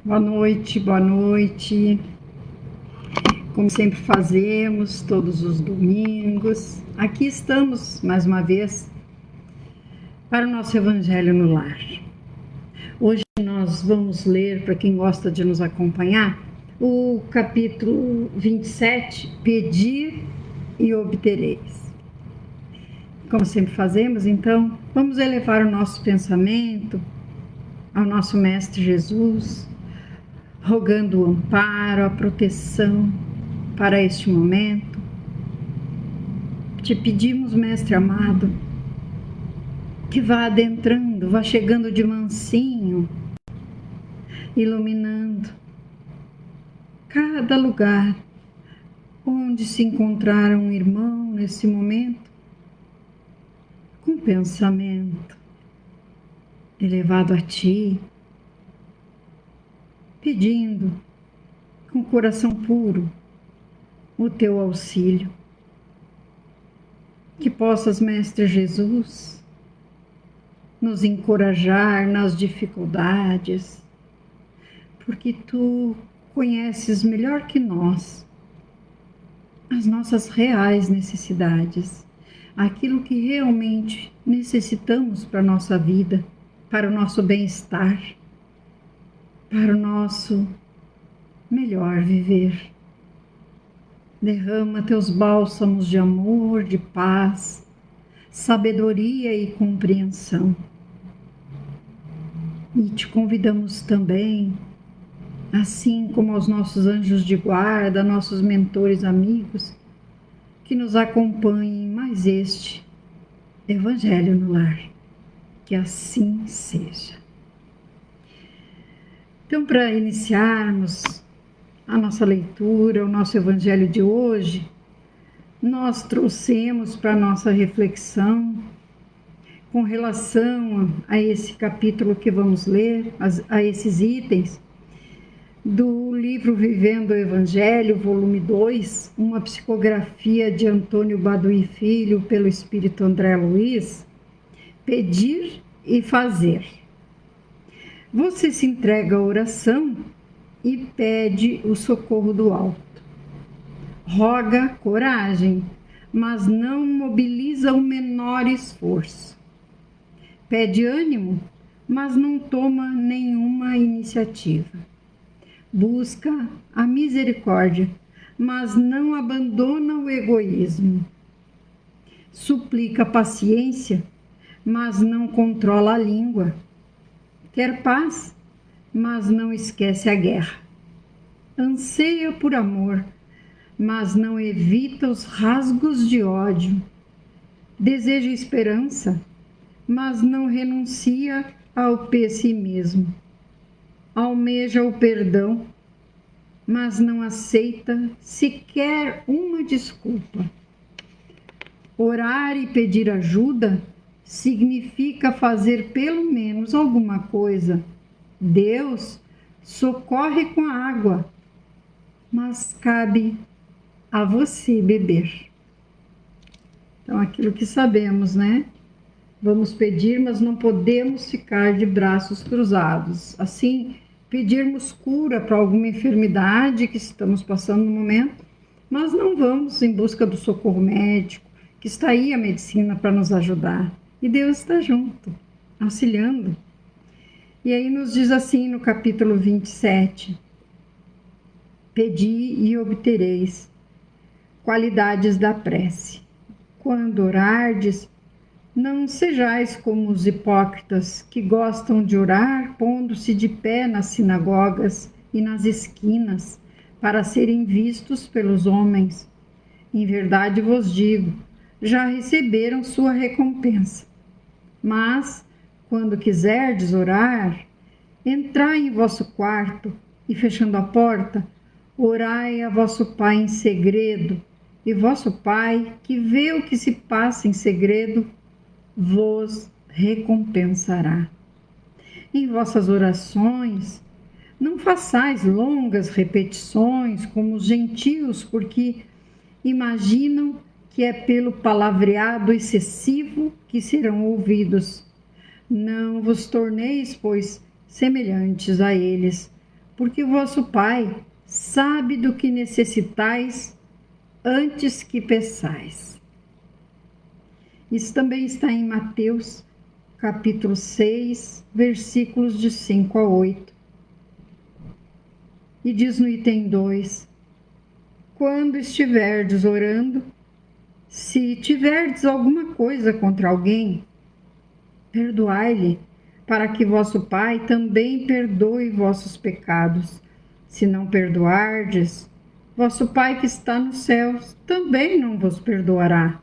Boa noite, boa noite. Como sempre fazemos, todos os domingos, aqui estamos mais uma vez para o nosso Evangelho no Lar. Hoje nós vamos ler, para quem gosta de nos acompanhar, o capítulo 27, Pedir e Obtereis. Como sempre fazemos, então, vamos elevar o nosso pensamento ao nosso Mestre Jesus, rogando o amparo, a proteção para este momento. Te pedimos, Mestre amado, que vá adentrando, vá chegando de mansinho, iluminando cada lugar onde se encontrar um irmão nesse momento, com pensamento elevado a Ti, pedindo com coração puro o Teu auxílio. Que possas, Mestre Jesus, nos encorajar nas dificuldades, porque Tu conheces melhor que nós as nossas reais necessidades, aquilo que realmente necessitamos para a nossa vida, para o nosso bem-estar, para o nosso melhor viver. Derrama Teus bálsamos de amor, de paz, sabedoria e compreensão. E Te convidamos também, assim como aos nossos anjos de guarda, nossos mentores amigos, que nos acompanhem mais este Evangelho no Lar. Que assim seja. Então, para iniciarmos a nossa leitura, o nosso Evangelho de hoje, nós trouxemos para a nossa reflexão, com relação a esse capítulo que vamos ler, a esses itens, do livro Vivendo o Evangelho, volume 2, uma psicografia de Antônio Baduy Filho, pelo Espírito André Luiz, Pedir e Fazer. Você se entrega à oração e pede o socorro do alto. Roga coragem, mas não mobiliza o menor esforço. Pede ânimo, mas não toma nenhuma iniciativa. Busca a misericórdia, mas não abandona o egoísmo. Suplica paciência, mas não controla a língua. Quer paz, mas não esquece a guerra. Anseia por amor, mas não evita os rasgos de ódio. Deseja esperança, mas não renuncia ao pessimismo. Almeja o perdão, mas não aceita sequer uma desculpa. Orar e pedir ajuda significa fazer pelo menos alguma coisa. Deus socorre com a água, mas cabe a você beber. Então, aquilo que sabemos, né? Vamos pedir, mas não podemos ficar de braços cruzados. Assim, pedirmos cura para alguma enfermidade que estamos passando no momento, mas não vamos em busca do socorro médico, que está aí a medicina para nos ajudar. E Deus está junto, auxiliando. E aí nos diz assim no capítulo 27, Pedi e obtereis, qualidades da prece. Quando orardes, não sejais como os hipócritas que gostam de orar pondo-se de pé nas sinagogas e nas esquinas para serem vistos pelos homens. Em verdade vos digo, já receberam sua recompensa. Mas, quando quiserdes orar, entrai em vosso quarto e, fechando a porta, orai a vosso Pai em segredo, e vosso Pai, que vê o que se passa em segredo, vos recompensará. Em vossas orações, não façais longas repetições como os gentios, porque imaginam que é pelo palavreado excessivo que serão ouvidos. Não vos torneis, pois, semelhantes a eles, porque o vosso Pai sabe do que necessitais antes que peçais. Isso também está em Mateus, capítulo 6, versículos de 5 a 8. E diz no item 2: quando estiverdes orando, se tiverdes alguma coisa contra alguém, perdoai-lhe, para que vosso Pai também perdoe vossos pecados. Se não perdoardes, vosso Pai que está nos céus também não vos perdoará.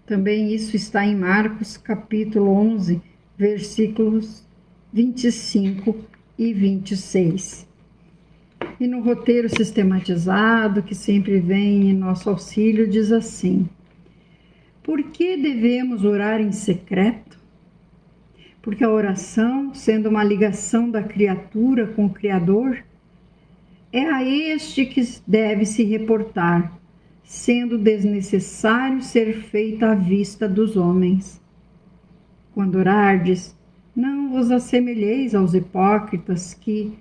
Também isso está em Marcos, capítulo 11, versículos 25 e 26. E no roteiro sistematizado, que sempre vem em nosso auxílio, diz assim: por que devemos orar em secreto? Porque a oração, sendo uma ligação da criatura com o Criador, é a este que deve se reportar, sendo desnecessário ser feita à vista dos homens. Quando orardes, não vos assemelheis aos hipócritas que,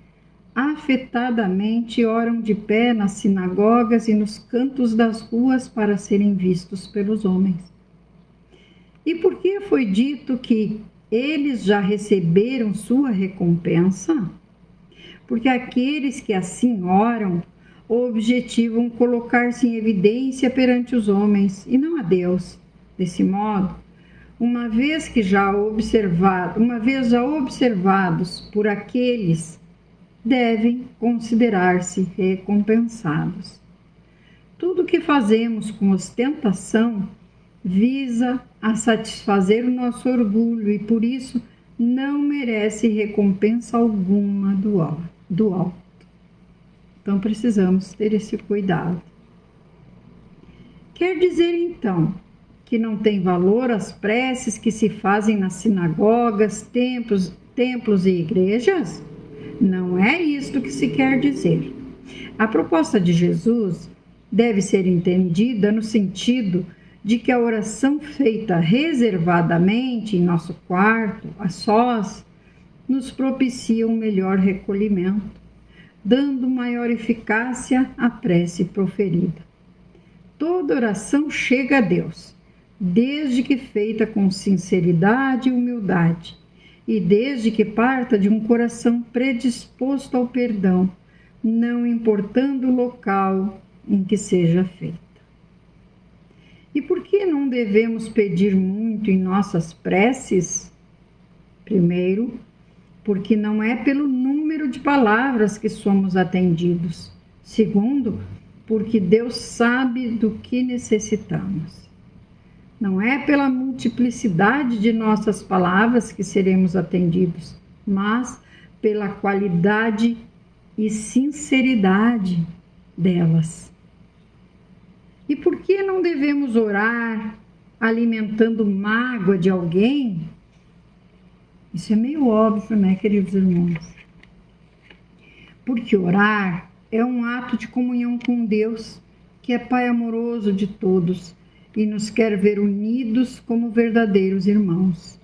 afetadamente, oram de pé nas sinagogas e nos cantos das ruas para serem vistos pelos homens. E por que foi dito que eles já receberam sua recompensa? Porque aqueles que assim oram objetivam colocar-se em evidência perante os homens e não a Deus. Desse modo, uma vez já observados por aqueles, devem considerar-se recompensados. Tudo o que fazemos com ostentação visa a satisfazer o nosso orgulho e por isso não merece recompensa alguma do alto. Então precisamos ter esse cuidado. Quer dizer então que não tem valor as preces que se fazem nas sinagogas, templos e igrejas? Não é isto que se quer dizer. A proposta de Jesus deve ser entendida no sentido de que a oração feita reservadamente em nosso quarto, a sós, nos propicia um melhor recolhimento, dando maior eficácia à prece proferida. Toda oração chega a Deus, desde que feita com sinceridade e humildade, e desde que parta de um coração predisposto ao perdão, não importando o local em que seja feita. E por que não devemos pedir muito em nossas preces? Primeiro, porque não é pelo número de palavras que somos atendidos. Segundo, porque Deus sabe do que necessitamos. Não é pela multiplicidade de nossas palavras que seremos atendidos, mas pela qualidade e sinceridade delas. E por que não devemos orar alimentando mágoa de alguém? Isso é meio óbvio, né, queridos irmãos? Porque orar é um ato de comunhão com Deus, que é Pai amoroso de todos e nos quer ver unidos como verdadeiros irmãos.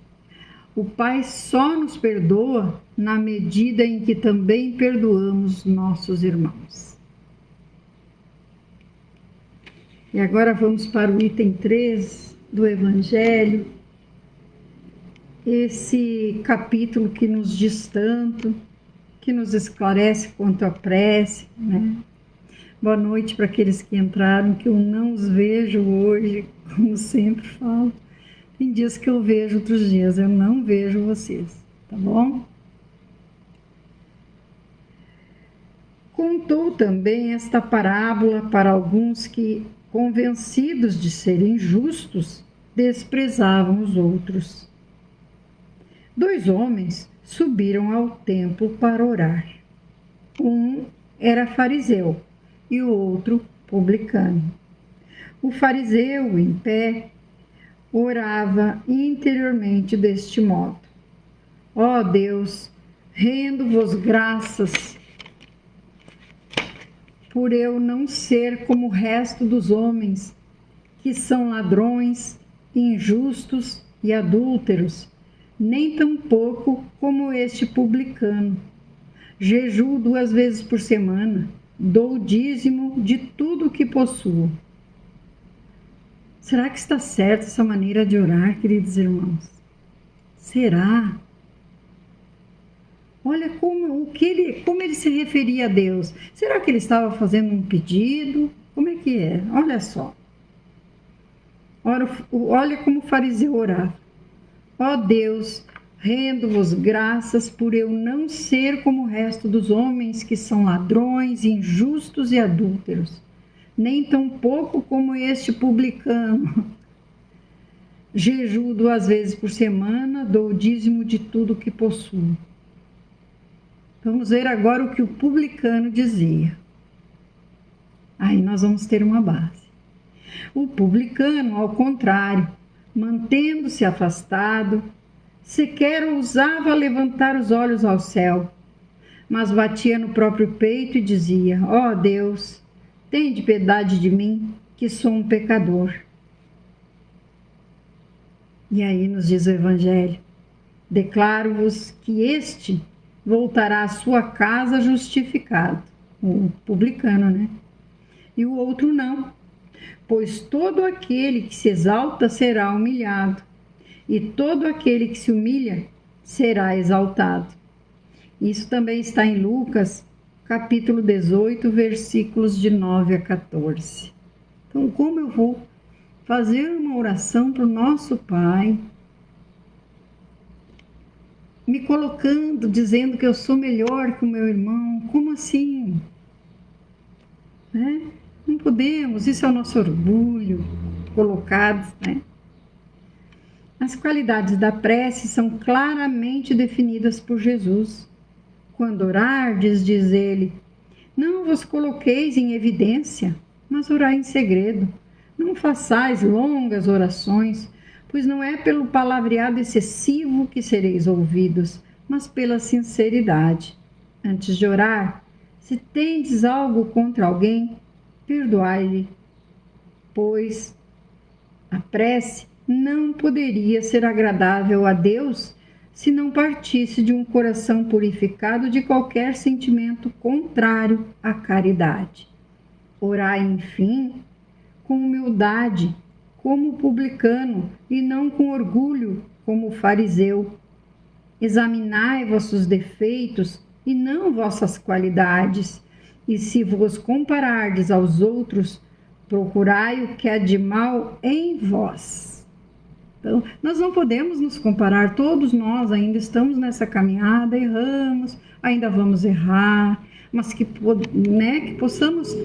O Pai só nos perdoa na medida em que também perdoamos nossos irmãos. E agora vamos para o item 3 do Evangelho, esse capítulo que nos diz tanto, que nos esclarece quanto à prece, né? Boa noite para aqueles que entraram, que eu não os vejo hoje, como sempre falo. Tem dias que eu vejo, outros dias eu não vejo vocês, tá bom? Contou também esta parábola para alguns que, convencidos de serem justos, desprezavam os outros. 2 homens subiram ao templo para orar. Um era fariseu e o outro publicano. O fariseu, em pé, orava interiormente deste modo: ó Deus, rendo-vos graças por eu não ser como o resto dos homens, que são ladrões, injustos e adúlteros, nem tampouco como este publicano. jejuo 2 vezes por semana, dou o dízimo de tudo o que possuo. Será que está certa essa maneira de orar, queridos irmãos? Será? Olha como ele se referia a Deus. Será que ele estava fazendo um pedido? Como é que é? Olha só. Olha como o fariseu orava. Ó Deus, rendo-vos graças por eu não ser como o resto dos homens que são ladrões, injustos e adúlteros, nem tampouco como este publicano. Jejuo 2 vezes por semana, dou o dízimo de tudo que possuo. Vamos ver agora o que o publicano dizia. Aí nós vamos ter uma base. O publicano, ao contrário, mantendo-se afastado, sequer ousava levantar os olhos ao céu, mas batia no próprio peito e dizia: ó Deus, tende piedade de mim, que sou um pecador. E aí nos diz o Evangelho: declaro-vos que este voltará à sua casa justificado, o publicano, né? E o outro não, pois todo aquele que se exalta será humilhado, e todo aquele que se humilha será exaltado. Isso também está em Lucas, capítulo 18, versículos de 9 a 14. Então, como eu vou fazer uma oração para o nosso Pai, me colocando, dizendo que eu sou melhor que o meu irmão? Como assim? Né? Não podemos, isso é o nosso orgulho colocado, né? As qualidades da prece são claramente definidas por Jesus. Quando orardes, diz ele, não vos coloqueis em evidência, mas orai em segredo. Não façais longas orações, pois não é pelo palavreado excessivo que sereis ouvidos, mas pela sinceridade. Antes de orar, se tendes algo contra alguém, perdoai-lhe, pois a prece não poderia ser agradável a Deus se não partisse de um coração purificado de qualquer sentimento contrário à caridade. Orai, enfim, com humildade, como publicano, e não com orgulho, como fariseu. Examinai vossos defeitos e não vossas qualidades, e se vos comparardes aos outros, procurai o que há de mal em vós. Então, nós não podemos nos comparar, todos nós ainda estamos nessa caminhada, erramos, ainda vamos errar, mas que possamos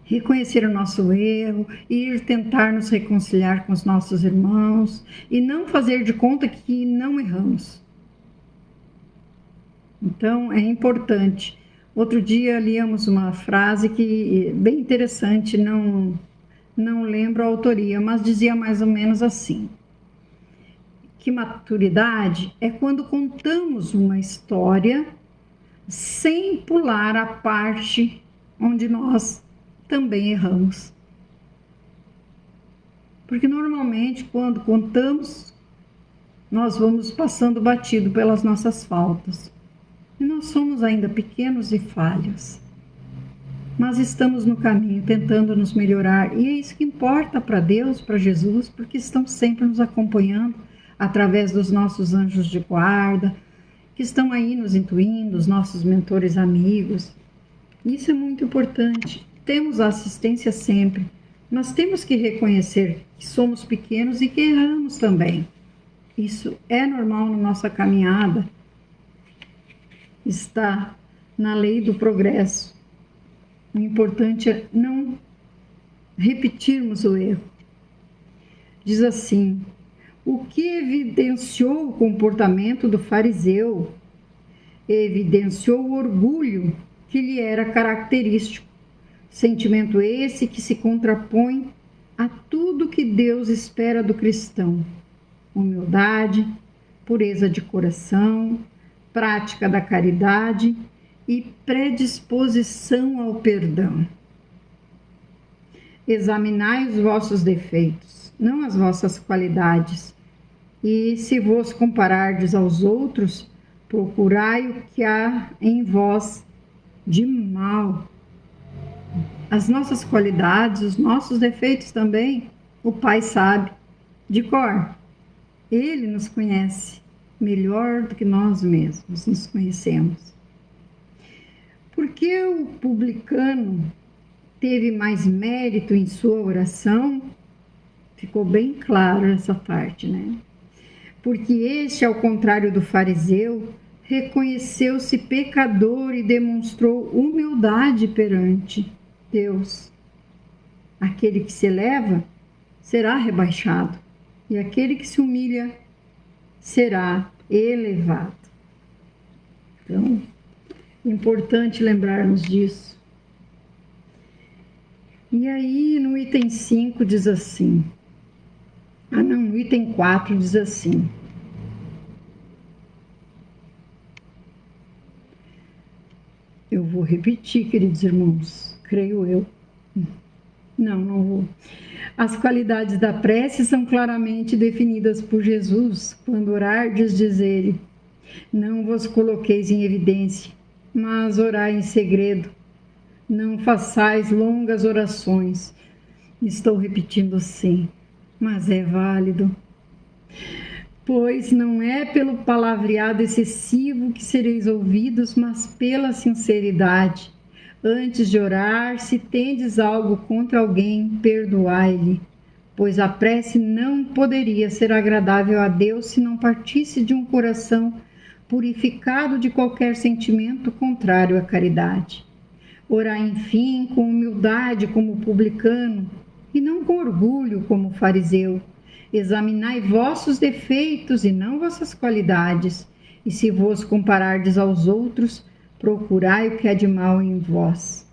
reconhecer o nosso erro, ir tentar nos reconciliar com os nossos irmãos e não fazer de conta que não erramos. Então, é importante. Outro dia líamos uma frase que bem interessante, não lembro a autoria, mas dizia mais ou menos assim: que maturidade é quando contamos uma história sem pular a parte onde nós também erramos. Porque normalmente quando contamos, nós vamos passando batido pelas nossas faltas. E nós somos ainda pequenos e falhos. Mas estamos no caminho, tentando nos melhorar. E é isso que importa para Deus, para Jesus, porque estão sempre nos acompanhando através dos nossos anjos de guarda, que estão aí nos intuindo, os nossos mentores amigos. Isso é muito importante. Temos a assistência sempre, mas temos que reconhecer que somos pequenos e que erramos também. Isso é normal na nossa caminhada. Está na lei do progresso. O importante é não repetirmos o erro. Diz assim: o que evidenciou o comportamento do fariseu? Evidenciou o orgulho que lhe era característico. Sentimento esse que se contrapõe a tudo que Deus espera do cristão: humildade, pureza de coração, prática da caridade e predisposição ao perdão. Examinai os vossos defeitos, não as vossas qualidades, e se vos comparardes aos outros, procurai o que há em vós de mal. As nossas qualidades, os nossos defeitos também, o Pai sabe de cor. Ele nos conhece melhor do que nós mesmos nos conhecemos. Porque o publicano teve mais mérito em sua oração? Ficou bem claro essa parte, né? Porque este, ao contrário do fariseu, reconheceu-se pecador e demonstrou humildade perante Deus. Aquele que se eleva será rebaixado, e aquele que se humilha será elevado. Então, é importante lembrarmos disso. E aí, no item 5 diz assim, no item 4 diz assim, eu vou repetir, queridos irmãos, creio eu. Não vou. As qualidades da prece são claramente definidas por Jesus, quando orardes, diz ele, não vos coloqueis em evidência, mas orai em segredo, não façais longas orações. Estou repetindo sim, mas é válido. Pois não é pelo palavreado excessivo que sereis ouvidos, mas pela sinceridade. Antes de orar, se tendes algo contra alguém, perdoai-lhe, pois a prece não poderia ser agradável a Deus se não partisse de um coração purificado de qualquer sentimento contrário à caridade. Orai, enfim, com humildade como publicano, e não com orgulho como fariseu. Examinai vossos defeitos e não vossas qualidades, e se vos comparardes aos outros, procurai o que há de mal em vós.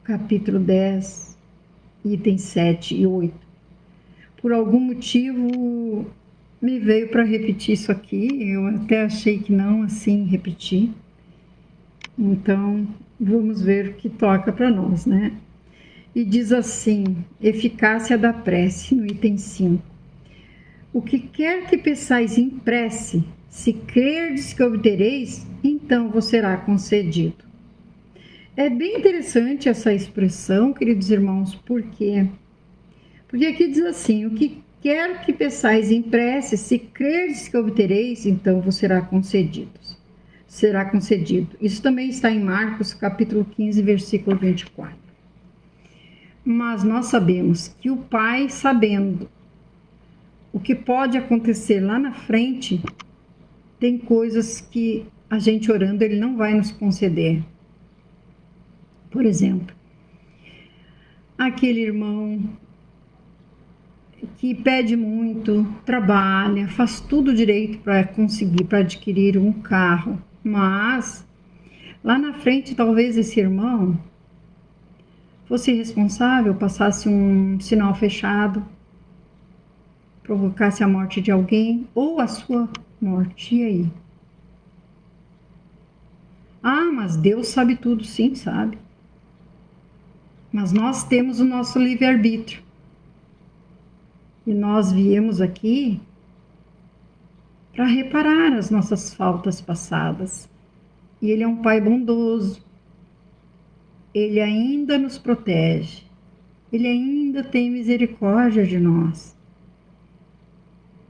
Capítulo 10, itens 7 e 8. Por algum motivo me veio para repetir isso aqui, eu até achei que não assim repetir. Então, vamos ver o que toca para nós, né? E diz assim, eficácia da prece, no item 5. O que quer que peçais em prece, se crerdes que obtereis, então vos será concedido. É bem interessante essa expressão, queridos irmãos, por quê? Porque aqui diz assim, o que quer que peçais em prece, se crerdes que obtereis, então vos será concedido. Será concedido. Isso também está em Marcos, capítulo 15, versículo 24. Mas nós sabemos que o Pai, sabendo o que pode acontecer lá na frente, tem coisas que a gente orando, ele não vai nos conceder. Por exemplo, aquele irmão que pede muito, trabalha, faz tudo direito para conseguir, para adquirir um carro, mas lá na frente talvez esse irmão fosse responsável, passasse um sinal fechado, provocasse a morte de alguém ou a sua morte. E aí? Ah, mas Deus sabe tudo, sim, sabe. Mas nós temos o nosso livre-arbítrio. E nós viemos aqui para reparar as nossas faltas passadas. E Ele é um Pai bondoso. Ele ainda nos protege. Ele ainda tem misericórdia de nós.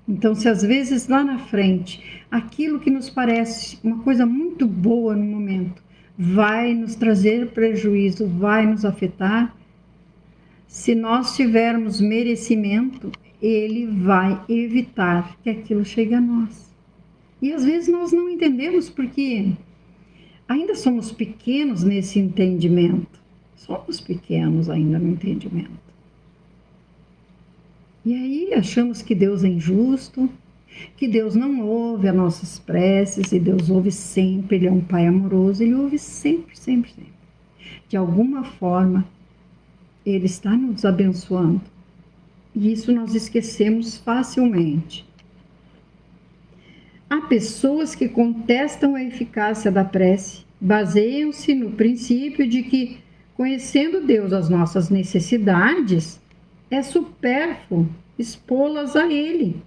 Então, se às vezes lá na frente, aquilo que nos parece uma coisa muito boa no momento, vai nos trazer prejuízo, vai nos afetar, se nós tivermos merecimento, Ele vai evitar que aquilo chegue a nós. E às vezes nós não entendemos porque ainda somos pequenos nesse entendimento. Somos pequenos ainda no entendimento. E aí achamos que Deus é injusto, que Deus não ouve as nossas preces, e Deus ouve sempre, Ele é um Pai amoroso, Ele ouve sempre, sempre, sempre. De alguma forma, Ele está nos abençoando. E isso nós esquecemos facilmente. Há pessoas que contestam a eficácia da prece, baseiam-se no princípio de que, conhecendo Deus as nossas necessidades, é supérfluo expô-las a Ele.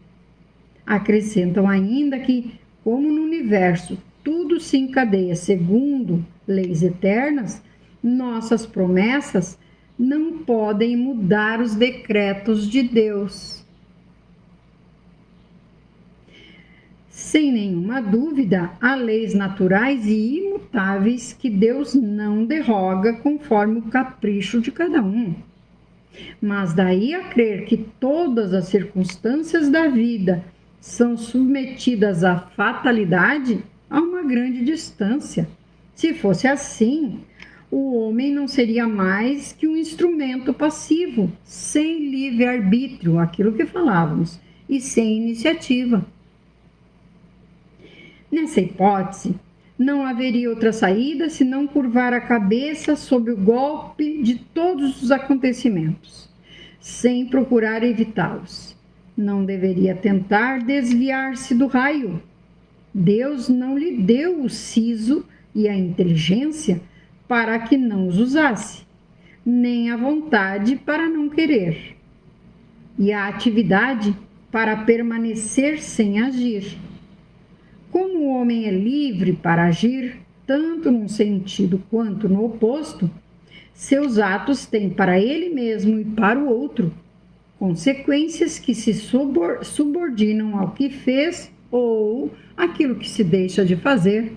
Acrescentam ainda que, como no universo tudo se encadeia segundo leis eternas, nossas promessas não podem mudar os decretos de Deus. Sem nenhuma dúvida, há leis naturais e imutáveis que Deus não derroga conforme o capricho de cada um. Mas daí a crer que todas as circunstâncias da vida são submetidas à fatalidade, há uma grande distância. Se fosse assim, o homem não seria mais que um instrumento passivo, sem livre-arbítrio, aquilo que falávamos, e sem iniciativa. Nessa hipótese, não haveria outra saída senão curvar a cabeça sob o golpe de todos os acontecimentos, sem procurar evitá-los. Não deveria tentar desviar-se do raio. Deus não lhe deu o siso e a inteligência para que não os usasse, nem a vontade para não querer, e a atividade para permanecer sem agir. Como o homem é livre para agir, tanto num sentido quanto no oposto, seus atos têm para ele mesmo e para o outro consequências que se subordinam ao que fez ou aquilo que se deixa de fazer.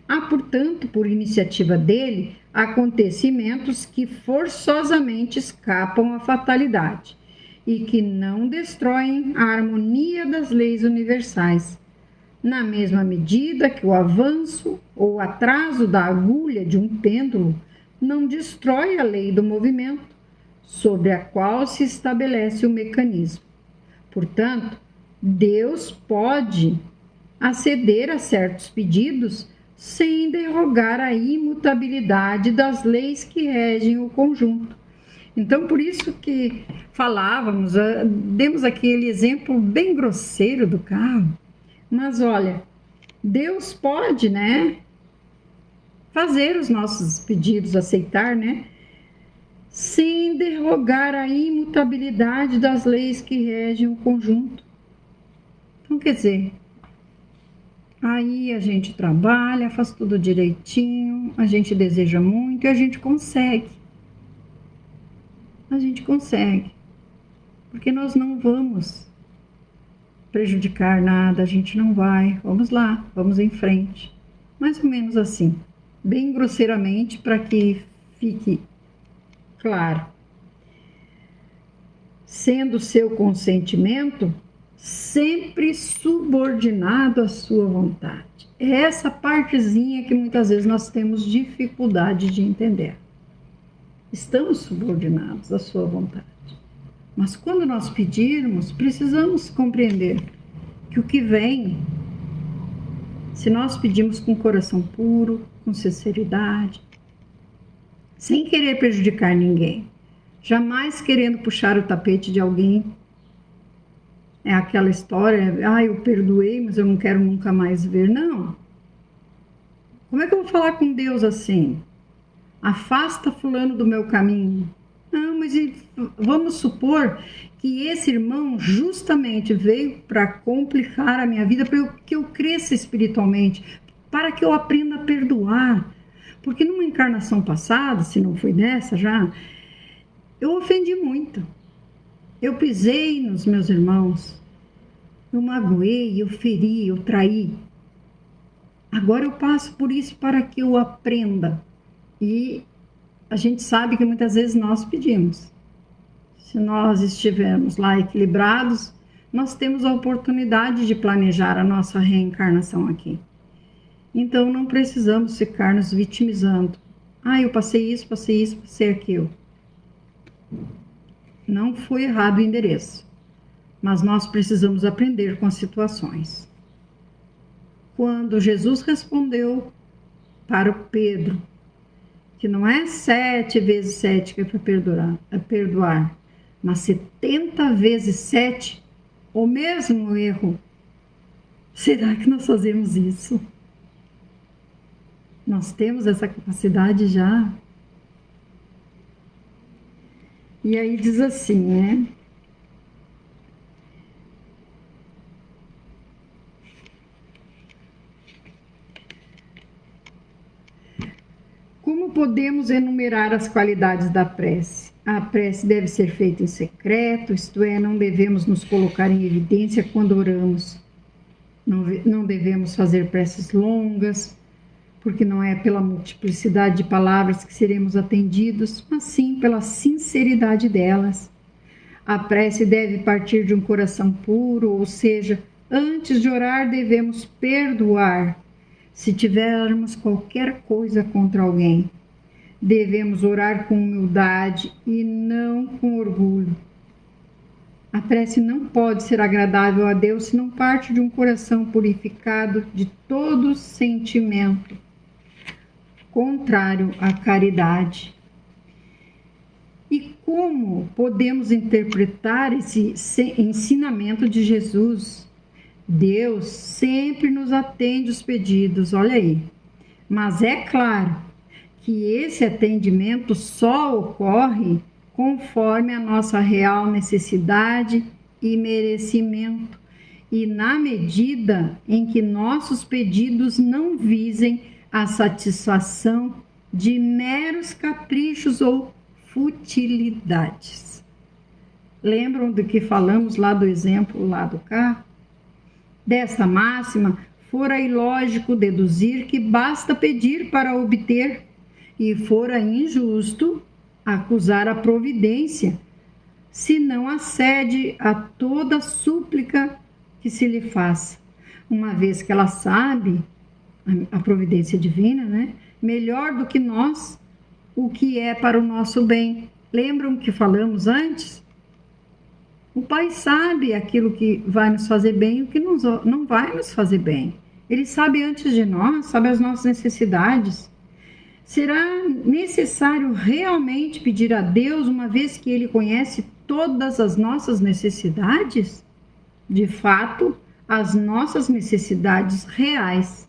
Há, portanto, por iniciativa dele, acontecimentos que forçosamente escapam à fatalidade e que não destroem a harmonia das leis universais, na mesma medida que o avanço ou atraso da agulha de um pêndulo não destrói a lei do movimento, sobre a qual se estabelece o mecanismo. Portanto, Deus pode aceder a certos pedidos sem derrogar a imutabilidade das leis que regem o conjunto. Então, por isso que falávamos, demos aquele exemplo bem grosseiro do carro, mas olha, Deus pode, né, fazer os nossos pedidos, aceitar, né, sem derrogar a imutabilidade das leis que regem o conjunto. Então, quer dizer, aí a gente trabalha, faz tudo direitinho, a gente deseja muito e a gente consegue. A gente consegue, porque nós não vamos prejudicar nada, a gente não vai, vamos lá, vamos em frente. Mais ou menos assim, bem grosseiramente, para que fique claro. Sendo seu consentimento sempre subordinado à sua vontade. É essa partezinha que muitas vezes nós temos dificuldade de entender. Estamos subordinados à sua vontade. Mas quando nós pedirmos, precisamos compreender que o que vem, se nós pedimos com coração puro, com sinceridade, sem querer prejudicar ninguém, jamais querendo puxar o tapete de alguém, é aquela história, eu perdoei, mas eu não quero nunca mais ver. Não. Como é que eu vou falar com Deus assim? Afasta fulano do meu caminho. Não, mas vamos supor que esse irmão justamente veio para complicar a minha vida, para que eu cresça espiritualmente, para que eu aprenda a perdoar. Porque numa encarnação passada, se não foi nessa já, eu ofendi muito. Eu pisei nos meus irmãos, eu magoei, eu feri, eu traí. Agora eu passo por isso para que eu aprenda. E a gente sabe que muitas vezes nós pedimos. Se nós estivermos lá equilibrados, nós temos a oportunidade de planejar a nossa reencarnação aqui. Então não precisamos ficar nos vitimizando. Eu passei isso, passei aquilo. Não foi errado o endereço, mas nós precisamos aprender com as situações. Quando Jesus respondeu para o Pedro, que não é 7 vezes 7 que é para perdoar, mas 70 vezes 7, o mesmo erro. Será que nós fazemos isso? Nós temos essa capacidade já? E aí diz assim, né? podemos enumerar as qualidades da prece. A prece deve ser feita em secreto, isto é, não devemos nos colocar em evidência quando oramos. Não devemos fazer preces longas, porque não é pela multiplicidade de palavras que seremos atendidos, mas sim pela sinceridade delas. A prece deve partir de um coração puro, ou seja, antes de orar devemos perdoar se tivermos qualquer coisa contra alguém. Devemos orar com humildade e não com orgulho. A prece não pode ser agradável a Deus se não parte de um coração purificado de todo sentimento contrário à caridade. E como podemos interpretar esse ensinamento de Jesus? Deus sempre nos atende os pedidos, olha aí. Mas é claro que esse atendimento só ocorre conforme a nossa real necessidade e merecimento, e na medida em que nossos pedidos não visem a satisfação de meros caprichos ou futilidades. Lembram do que falamos lá do exemplo lá do carro? Desta máxima, fora ilógico deduzir que basta pedir para obter, e fora injusto acusar a providência, se não acede a toda súplica que se lhe faça, uma vez que ela sabe, a providência divina, né, melhor do que nós, o que é para o nosso bem. Lembram que falamos antes? O Pai sabe aquilo que vai nos fazer bem e o que não vai nos fazer bem. Ele sabe antes de nós, sabe as nossas necessidades. Será necessário realmente pedir a Deus, uma vez que Ele conhece todas as nossas necessidades? De fato, as nossas necessidades reais.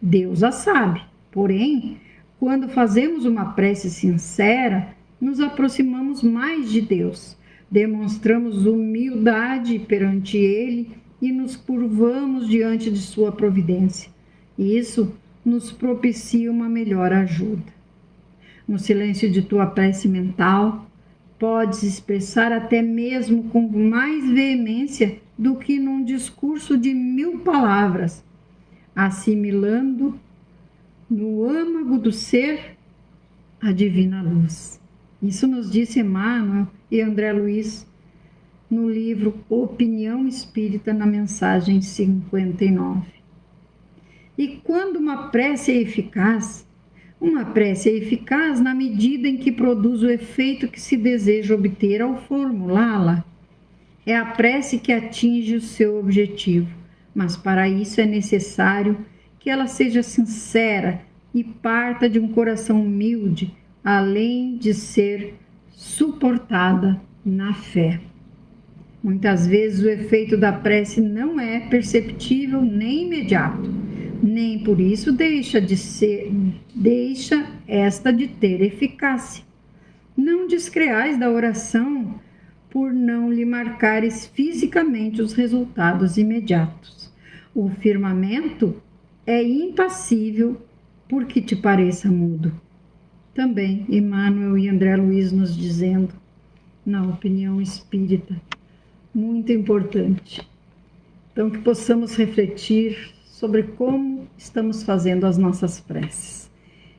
Deus as sabe, porém, quando fazemos uma prece sincera, nos aproximamos mais de Deus, demonstramos humildade perante Ele e nos curvamos diante de sua providência. Isso nos propicia uma melhor ajuda. No silêncio de tua prece mental, podes expressar até mesmo com mais veemência do que num discurso de 1000 palavras, assimilando no âmago do ser a divina luz. Isso nos disse Emmanuel e André Luiz no livro Opinião Espírita, na mensagem 59. E quando uma prece é eficaz? Uma prece é eficaz na medida em que produz o efeito que se deseja obter ao formulá-la. É a prece que atinge o seu objetivo, mas para isso é necessário que ela seja sincera e parta de um coração humilde, além de ser suportada na fé. Muitas vezes o efeito da prece não é perceptível nem imediato, nem por isso deixa esta de ter eficácia. Não descreais da oração por não lhe marcares fisicamente os resultados imediatos. O firmamento é impassível porque te pareça mudo. Também Emmanuel e André Luiz nos dizendo, na opinião espírita, muito importante. Então, que possamos refletir sobre como estamos fazendo as nossas preces.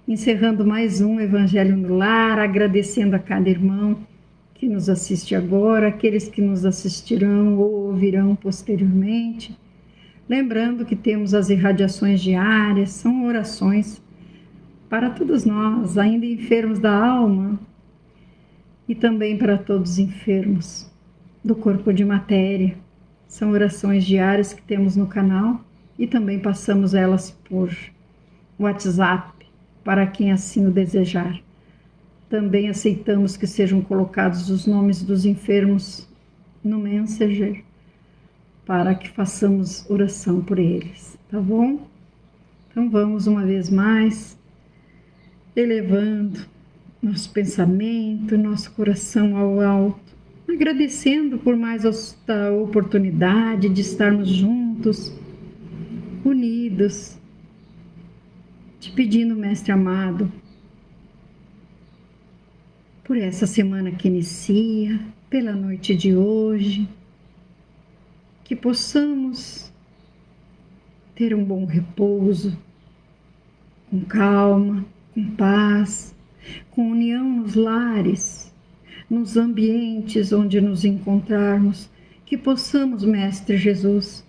Encerrando mais um Evangelho no Lar, agradecendo a cada irmão que nos assiste agora, aqueles que nos assistirão ou ouvirão posteriormente. Lembrando que temos as irradiações diárias, são orações para todos nós, ainda enfermos da alma, e também para todos os enfermos do corpo de matéria. São orações diárias que temos no canal e também passamos elas por WhatsApp para quem assim o desejar. Também aceitamos que sejam colocados os nomes dos enfermos no Messenger para que façamos oração por eles, tá bom? Então vamos uma vez mais elevando nosso pensamento, nosso coração ao alto, agradecendo por mais esta oportunidade de estarmos juntos, unidos, te pedindo, Mestre amado, por essa semana que inicia, pela noite de hoje, que possamos ter um bom repouso, com calma, com paz, com união nos lares, nos ambientes onde nos encontrarmos, que possamos, Mestre Jesus,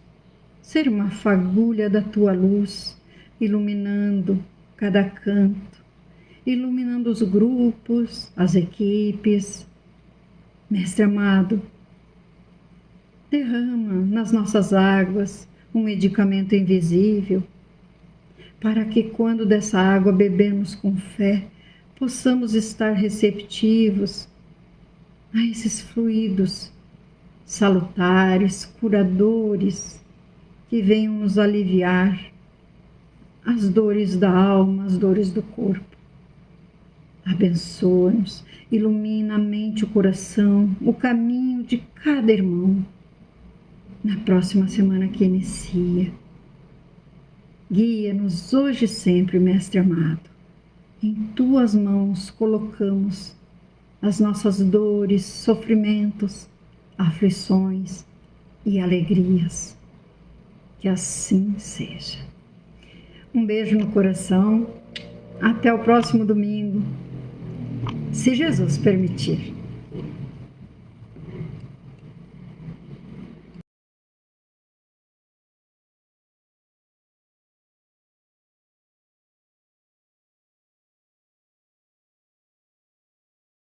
ser uma fagulha da Tua luz, iluminando cada canto, iluminando os grupos, as equipes. Mestre amado, derrama nas nossas águas um medicamento invisível, para que quando dessa água bebemos com fé, possamos estar receptivos a esses fluidos salutares, curadores, que venham nos aliviar as dores da alma, as dores do corpo. Abençoa-nos, ilumina a mente e o coração, o caminho de cada irmão na próxima semana que inicia. Guia-nos hoje e sempre, Mestre amado. Em Tuas mãos colocamos as nossas dores, sofrimentos, aflições e alegrias. Que assim seja. Um beijo no coração. Até o próximo domingo, se Jesus permitir.